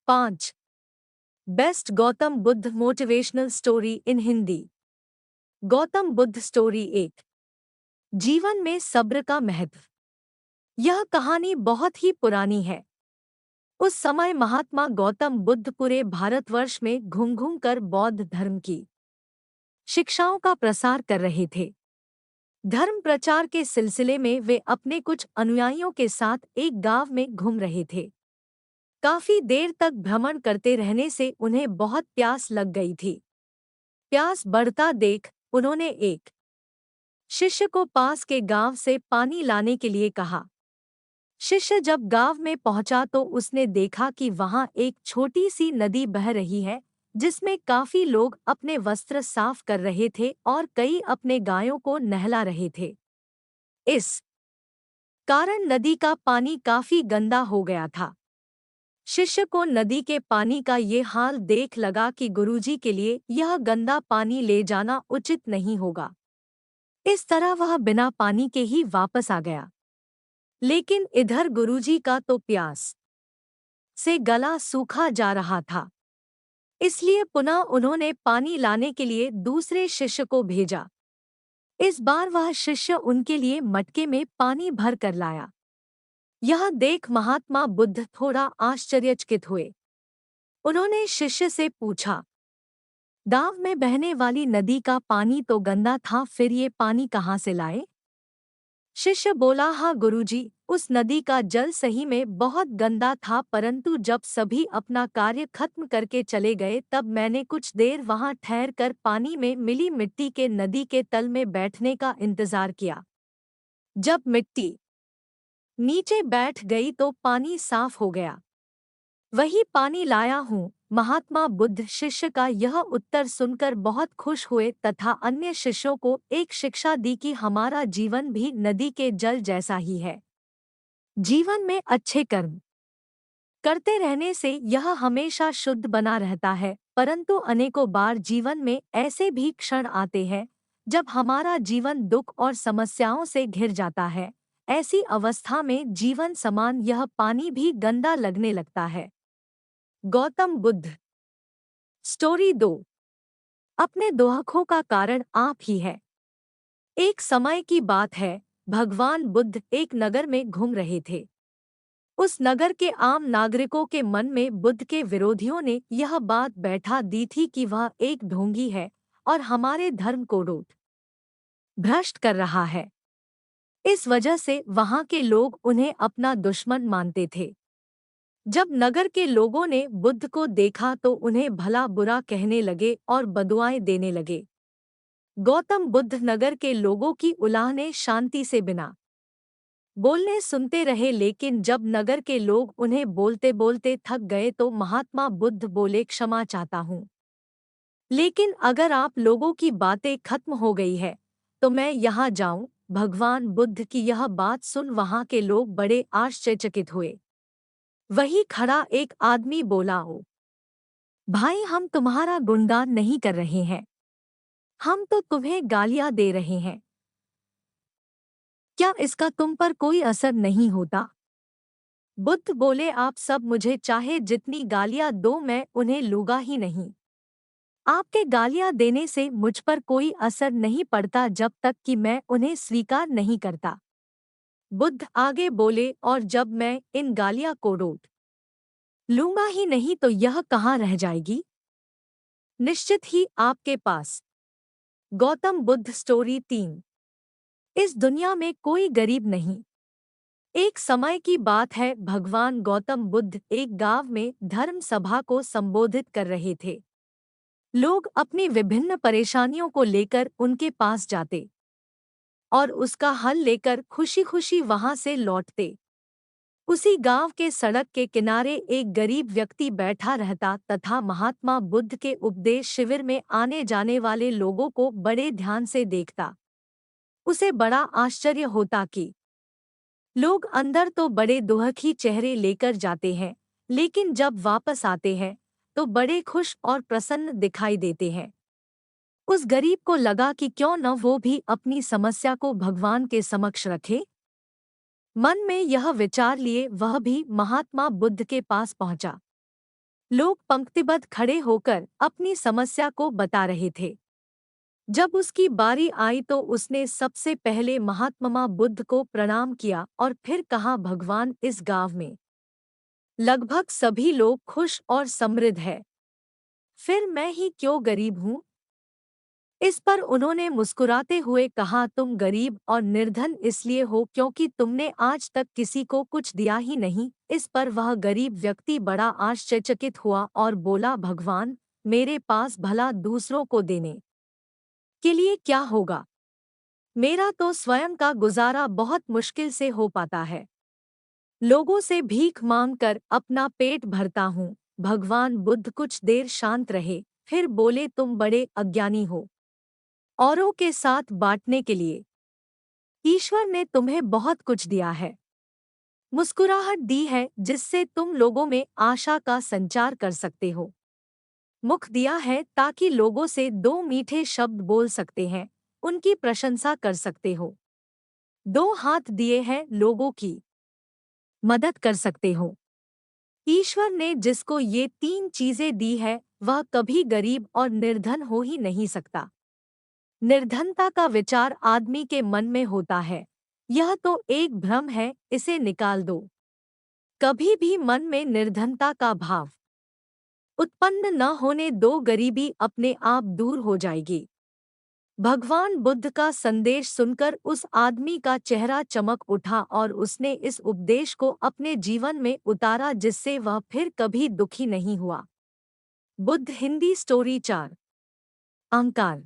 5. Best Gautam Buddha motivational story in Hindi. Gautam Buddha story 1। जीवन में सब्र का महत्व। यह कहानी बहुत ही पुरानी है। उस समय महात्मा गौतम बुद्ध पूरे भारतवर्ष में घूम घूम कर बौद्ध धर्म की शिक्षाओं का प्रसार कर रहे थे। धर्म प्रचार के सिलसिले में वे अपने कुछ अनुयायियों के साथ एक गांव में घूम रहे थे। काफी देर तक भ्रमण करते रहने से उन्हें बहुत प्यास लग गई थी। प्यास बढ़ता देख उन्होंने एक शिष्य को पास के गांव से पानी लाने के लिए कहा। शिष्य जब गांव में पहुंचा तो उसने देखा कि वहां एक छोटी सी नदी बह रही है, जिसमें काफी लोग अपने वस्त्र साफ कर रहे थे और कई अपने गायों को नहला रहे थे। इस कारण नदी का पानी काफी गंदा हो गया था। शिष्य को नदी के पानी का ये हाल देख लगा कि गुरुजी के लिए यह गंदा पानी ले जाना उचित नहीं होगा। इस तरह वह बिना पानी के ही वापस आ गया। लेकिन इधर गुरुजी का तो प्यास से गला सूखा जा रहा था, इसलिए पुनः उन्होंने पानी लाने के लिए दूसरे शिष्य को भेजा। इस बार वह शिष्य उनके लिए मटके में पानी भर कर लाया। यह देख महात्मा बुद्ध थोड़ा आश्चर्यचकित हुए। उन्होंने शिष्य से पूछा, गांव में बहने वाली नदी का पानी तो गंदा था, फिर ये पानी कहाँ से लाए? शिष्य बोला, हाँ गुरुजी, उस नदी का जल सही में बहुत गंदा था, परंतु जब सभी अपना कार्य खत्म करके चले गए तब मैंने कुछ देर वहां ठहर कर पानी में मिली मिट्टी के नदी के तल में बैठने का इंतजार किया। जब मिट्टी नीचे बैठ गई तो पानी साफ हो गया। वही पानी लाया हूँ। महात्मा बुद्ध शिष्य का यह उत्तर सुनकर बहुत खुश हुए तथा अन्य शिष्यों को एक शिक्षा दी कि हमारा जीवन भी नदी के जल जैसा ही है। जीवन में अच्छे कर्म करते रहने से यह हमेशा शुद्ध बना रहता है, परंतु अनेकों बार जीवन में ऐसे भी क्षण आते हैं जब हमारा जीवन दुख और समस्याओं से घिर जाता है। ऐसी अवस्था में जीवन समान यह पानी भी गंदा लगने लगता है। गौतम बुद्ध स्टोरी 2। अपने दोहखों का कारण आप ही है। एक समय की बात है, भगवान बुद्ध एक नगर में घूम रहे थे। उस नगर के आम नागरिकों के मन में बुद्ध के विरोधियों ने यह बात बैठा दी थी कि वह एक ढोंगी है और हमारे धर्म को रोट भ्रष्ट कर रहा है। इस वजह से वहां के लोग उन्हें अपना दुश्मन मानते थे। जब नगर के लोगों ने बुद्ध को देखा तो उन्हें भला बुरा कहने लगे और बदुआएं देने लगे। गौतम बुद्ध नगर के लोगों की उलाहने शांति से बिना बोलने सुनते रहे, लेकिन जब नगर के लोग उन्हें बोलते बोलते थक गए तो महात्मा बुद्ध बोले, क्षमा चाहता हूँ, लेकिन अगर आप लोगों की बातें खत्म हो गई है तो मैं यहाँ जाऊं। भगवान बुद्ध की यह बात सुन वहां के लोग बड़े आश्चर्यचकित हुए। वही खड़ा एक आदमी बोला, ओ भाई, हम तुम्हारा गुणगान नहीं कर रहे हैं, हम तो तुम्हें गालियां दे रहे हैं। क्या इसका तुम पर कोई असर नहीं होता? बुद्ध बोले, आप सब मुझे चाहे जितनी गालियां दो, मैं उन्हें लूंगा ही नहीं। आपके गालियां देने से मुझ पर कोई असर नहीं पड़ता जब तक कि मैं उन्हें स्वीकार नहीं करता। बुद्ध आगे बोले, और जब मैं इन गालियां को रोट लूंगा ही नहीं तो यह कहाँ रह जाएगी? निश्चित ही आपके पास। गौतम बुद्ध स्टोरी 3। इस दुनिया में कोई गरीब नहीं। एक समय की बात है, भगवान गौतम बुद्ध एक गांव में धर्म सभा को संबोधित कर रहे थे। लोग अपनी विभिन्न परेशानियों को लेकर उनके पास जाते और उसका हल लेकर खुशी खुशी वहां से लौटते। उसी गांव के सड़क के किनारे एक गरीब व्यक्ति बैठा रहता तथा महात्मा बुद्ध के उपदेश शिविर में आने जाने वाले लोगों को बड़े ध्यान से देखता। उसे बड़ा आश्चर्य होता कि लोग अंदर तो बड़े दुखी चेहरे लेकर जाते हैं, लेकिन जब वापस आते हैं तो बड़े खुश और प्रसन्न दिखाई देते हैं। उस गरीब को लगा कि क्यों न वो भी अपनी समस्या को भगवान के समक्ष रखे। मन में यह विचार लिए वह भी महात्मा बुद्ध के पास पहुंचा। लोग पंक्तिबद्ध खड़े होकर अपनी समस्या को बता रहे थे। जब उसकी बारी आई तो उसने सबसे पहले महात्मा बुद्ध को प्रणाम किया और फिर कहा, भगवान, इस गांव में लगभग सभी लोग खुश और समृद्ध हैं, फिर मैं ही क्यों गरीब हूँ? इस पर उन्होंने मुस्कुराते हुए कहा, तुम गरीब और निर्धन इसलिए हो क्योंकि तुमने आज तक किसी को कुछ दिया ही नहीं। इस पर वह गरीब व्यक्ति बड़ा आश्चर्यचकित हुआ और बोला, भगवान, मेरे पास भला दूसरों को देने के लिए क्या होगा? मेरा तो स्वयं का गुजारा बहुत मुश्किल से हो पाता है। लोगों से भीख मांगकर अपना पेट भरता हूँ। भगवान बुद्ध कुछ देर शांत रहे, फिर बोले, तुम बड़े अज्ञानी हो। औरों के साथ बांटने के लिए ईश्वर ने तुम्हें बहुत कुछ दिया है। मुस्कुराहट दी है जिससे तुम लोगों में आशा का संचार कर सकते हो। मुख दिया है ताकि लोगों से दो मीठे शब्द बोल सकते हैं, उनकी प्रशंसा कर सकते हो। दो हाथ दिए हैं, लोगों की मदद कर सकते हो। ईश्वर ने जिसको ये तीन चीजें दी है वह कभी गरीब और निर्धन हो ही नहीं सकता। निर्धनता का विचार आदमी के मन में होता है, यह तो एक भ्रम है, इसे निकाल दो। कभी भी मन में निर्धनता का भाव उत्पन्न न होने दो, गरीबी अपने आप दूर हो जाएगी। भगवान बुद्ध का संदेश सुनकर उस आदमी का चेहरा चमक उठा और उसने इस उपदेश को अपने जीवन में उतारा जिससे वह फिर कभी दुखी नहीं हुआ। बुद्ध हिंदी स्टोरी 4 अहंकार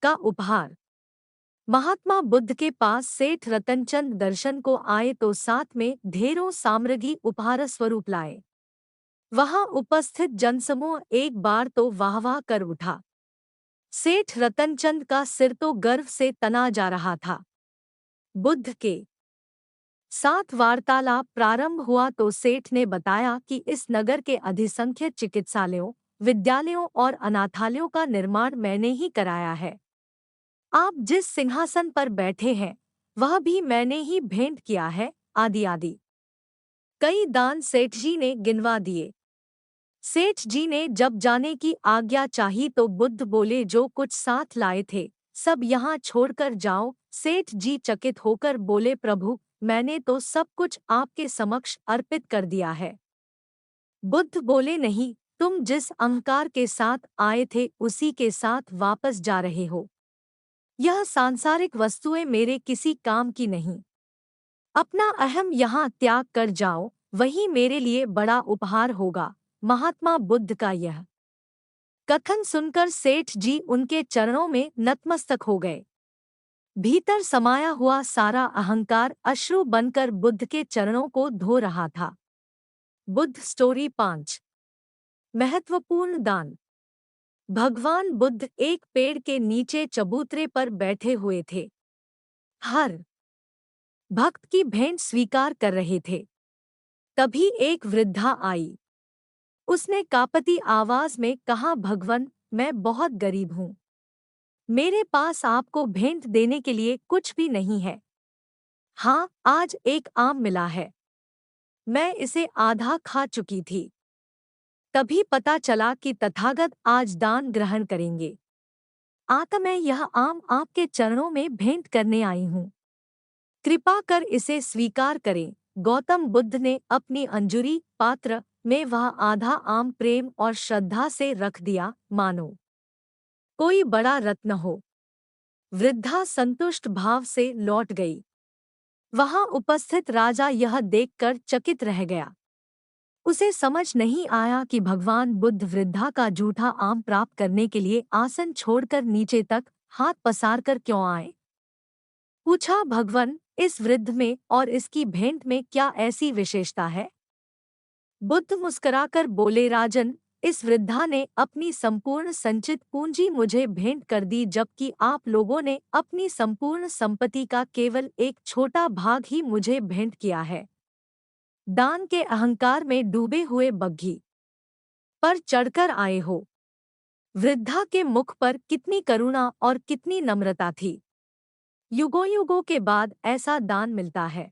का उपहार। महात्मा बुद्ध के पास सेठ रतनचंद दर्शन को आए तो साथ में ढेरों सामग्री उपहार स्वरूप लाए। वहां उपस्थित जनसमूह एक बार तो वाहवाह कर उठा। सेठ रतनचंद का सिर तो गर्व से तना जा रहा था। बुद्ध के साथ वार्तालाप प्रारंभ हुआ तो सेठ ने बताया कि इस नगर के अधिसंख्य चिकित्सालयों, विद्यालयों और अनाथालयों का निर्माण मैंने ही कराया है। आप जिस सिंहासन पर बैठे हैं वह भी मैंने ही भेंट किया है, आदि आदि। कई दान सेठ जी ने गिनवा दिए। सेठ जी ने जब जाने की आज्ञा चाही तो बुद्ध बोले, जो कुछ साथ लाए थे सब यहाँ छोड़कर जाओ। सेठ जी चकित होकर बोले, प्रभु, मैंने तो सब कुछ आपके समक्ष अर्पित कर दिया है। बुद्ध बोले, नहीं, तुम जिस अहंकार के साथ आए थे उसी के साथ वापस जा रहे हो। यह सांसारिक वस्तुएं मेरे किसी काम की नहीं। अपना अहम यहाँ त्याग कर जाओ, वही मेरे लिए बड़ा उपहार होगा। महात्मा बुद्ध का यह कथन सुनकर सेठ जी उनके चरणों में नतमस्तक हो गए। भीतर समाया हुआ सारा अहंकार अश्रु बनकर बुद्ध के चरणों को धो रहा था। बुद्ध स्टोरी 5 महत्वपूर्ण दान। भगवान बुद्ध एक पेड़ के नीचे चबूतरे पर बैठे हुए थे। हर भक्त की भेंट स्वीकार कर रहे थे। तभी एक वृद्धा आई। उसने कांपती आवाज में कहा, भगवन, मैं बहुत गरीब हूँ। मेरे पास आपको भेंट देने के लिए कुछ भी नहीं है। हाँ, आज एक आम मिला है, मैं इसे आधा खा चुकी थी। तभी पता चला कि तथागत आज दान ग्रहण करेंगे। आता मैं यह आम आपके चरणों में भेंट करने आई हूँ। कृपा कर इसे स्वीकार करें। गौतम बुद्ध ने अपनी अंजुरी पात्र में वह आधा आम प्रेम और श्रद्धा से रख दिया, मानो कोई बड़ा रत्न हो। वृद्धा संतुष्ट भाव से लौट गई। वहां उपस्थित राजा यह देखकर चकित रह गया। उसे समझ नहीं आया कि भगवान बुद्ध वृद्धा का जूठा आम प्राप्त करने के लिए आसन छोड़कर नीचे तक हाथ पसारकर क्यों आए। पूछा, भगवन, इस वृद्ध में और इसकी भेंट में क्या ऐसी विशेषता है? बुद्ध मुस्कुराकर बोले, राजन, इस वृद्धा ने अपनी संपूर्ण संचित पूंजी मुझे भेंट कर दी, जबकि आप लोगों ने अपनी संपूर्ण संपत्ति का केवल एक छोटा भाग ही मुझे भेंट किया है। दान के अहंकार में डूबे हुए बग्घी पर चढ़कर आए हो। वृद्धा के मुख पर कितनी करुणा और कितनी नम्रता थी। युगों युगों के बाद ऐसा दान मिलता है।